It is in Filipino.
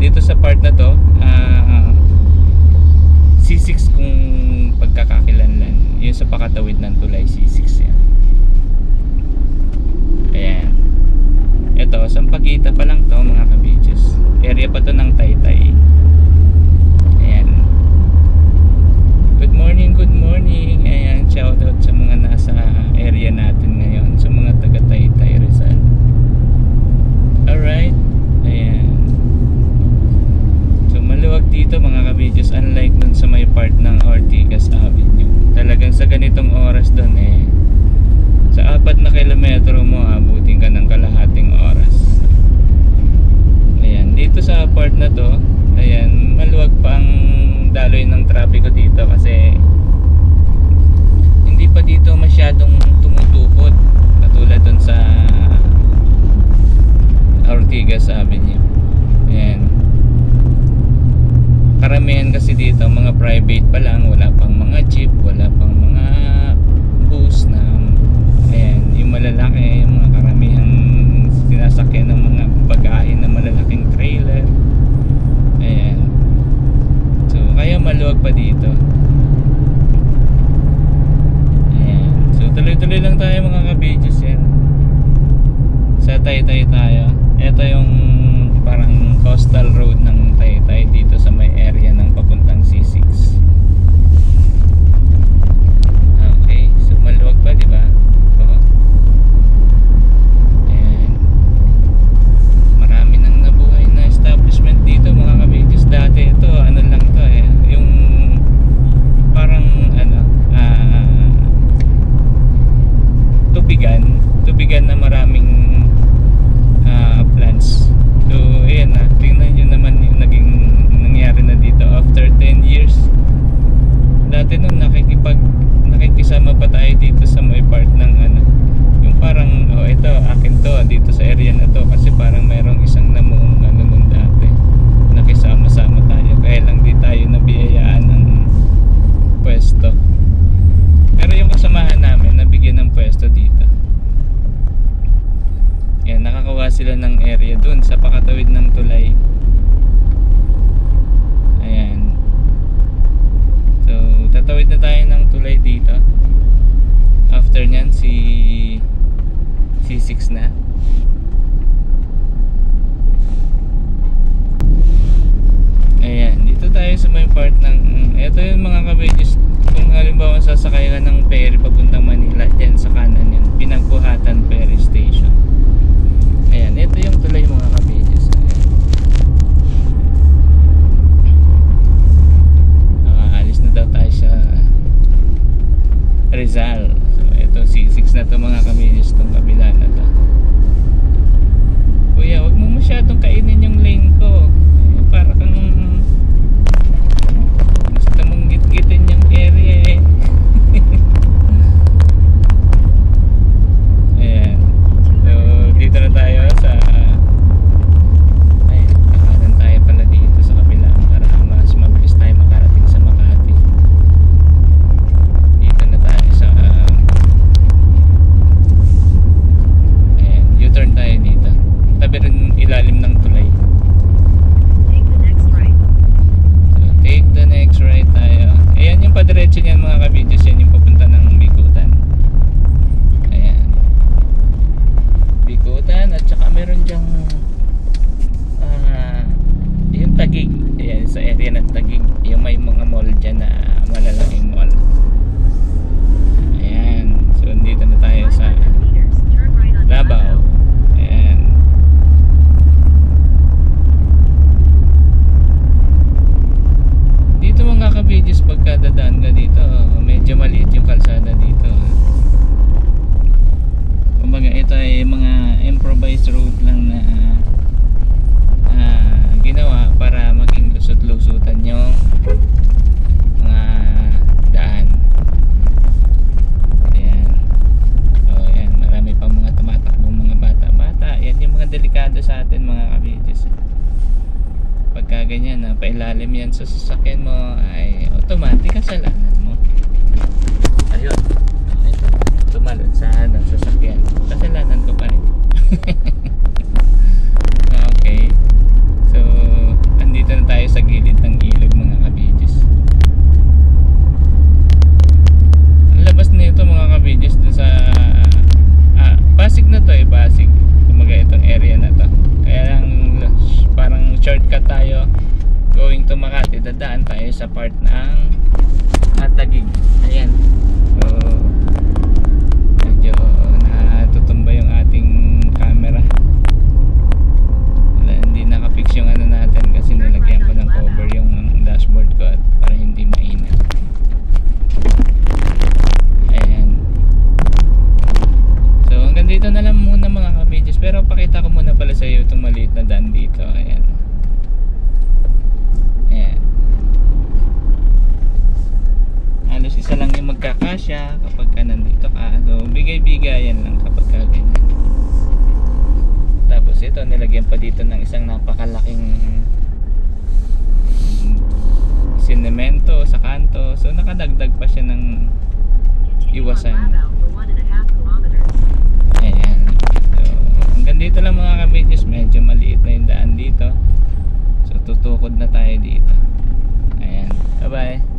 dito sa part na to, C6 kung pagkakakilanlan, yun sa pakatawid ng tulay, C6 yan. Ayan, ito Sampaguita pa lang to mga kabidjos, area pa to ng Taytay. Ayan, good morning, good morning. Ayan, shoutout sa mga nasa area natin ngayon, sa mga taga Taytay, Rizal. Alright, ayan. So maluwag dito mga kabidjos, unlike dun sa may part ng Ortigas Avenue. Talagang sa ganitong oras dun sa 4 na kilometro mo, abutin ka ng kalahating oras. Ayan, dito sa part na to, ayan, maluwag pa ang daloy ng trapiko dito kasi hindi pa dito masyadong tumutupod katulad dun sa Ortigas Avenue. Ayan, karamihan kasi dito mga private pa lang, wala pang mga jeep, wala pang mga bus na, ayan, yung malalaki, yung mga karamihan sinasakyan ng mga bagahe na malalaking trailer. Ayan, so kaya maluwag pa dito. Ayan, so tuloy-tuloy lang tayo mga kabidjos. Yan, sa Taytay tayo. Ito yung parang coastal road ng Taytay dito sa may area ng papuntang C6. Okay, so maluwag pa, di ba? Ayan, marami nang nabuhay na establishment dito mga kabidjos. Dati ito ano lang to yung parang tubigan na maraming plants. So ayan na, tingnan nyo naman yung naging nangyari na dito after 10 years. Dati nung nakikisama pa tayo dito sa may part ng yung parang ito akin to dito sa area na to, kasi parang mayroong isang namuong nung dati nakisama-sama tayo, kaya lang di tayo nabiyayaan ng pwesto. Pero yung kasamahan namin nabigyan ng pwesto dito. Yan, nakakawa sila ng area dun sa pakatawid ng tulay. Ayan, so tatawid na tayo ng tulay dito. After nyan C6 na. Ayan, dito tayo sa may part ng ito yung mga kabidjos. Kung halimbawa sasakay ka ng ferry papuntang Manila, dyan sa kanan yan, Pinagbuhatan Ferry Station. Ayan, ito yung tulay mga kabidjos. Alis na daw tayo sa Rizal. So ito C6 na to mga kabidjos, itong kabila na to. Kuya, wag mo masyadong kainin yung lane ko. Para kang gusto mong git-gitin yung area Ayan, so dito na tayo sa kakanan tayo pala dito sa kabila para mas mabilis tayo makarating sa Makati. Dito na tayo sa ayan, U-turn tayo dito, tabi rin ilalim ng tulay. Take the next right tayo. Ayan yung padiretso niyan mga kabidjos, yan yung papunta ng Bikutan. Ayan, Bikutan, at saka meron dyang yung Taguig. Ayan, sa area ng Taguig, yung may mga mall dyan na malalaking mall. Ayan, so dito na tayo sa Davao. Ayan, dito mga kabidjos, pagka dadaan ka dito, medyo maliit yung kalsada dito. Kumbaga ito ay mga improvised road lang na ginawa para maging lusot-lusutan yung mga daan. Ayan, so ayan, marami pang mga tumatakbong mga bata-bata. Yan yung mga delikado sa atin mga kabidjos. Pagka ganyan na pailalim yan sa sasakyan mo, ay automatic kasalanan mo. Ayun, ito, tumalon sa sasakyan, kasalanan ko pa rin. Okay, so tayo going to Makati, dadaan tayo sa part ng Taguig. Ayan. So medyo natutumba yung ating camera. Wala, hindi nakapix yung ano natin kasi nilagyan ko ng cover yung dashboard ko at para hindi mainit. Ayan. So hanggang dito na lang muna mga ka-videos, pero pakita ko muna pala sa iyo itong maliit na daan dito. Ayan. Ayan. Halos isa lang yung magkakasya kapag ka nandito ka. So bigay-bigayan lang kapag ka ganyan. Tapos ito nilagyan pa dito ng isang napakalaking sinemento sa kanto. So nakadagdag pa siya ng iwasan. Ayan. So hanggang dito lang mga ka-videos. Medyo maliit na yung daan dito. So tutukod na tayo dito. Ayan. Bye bye.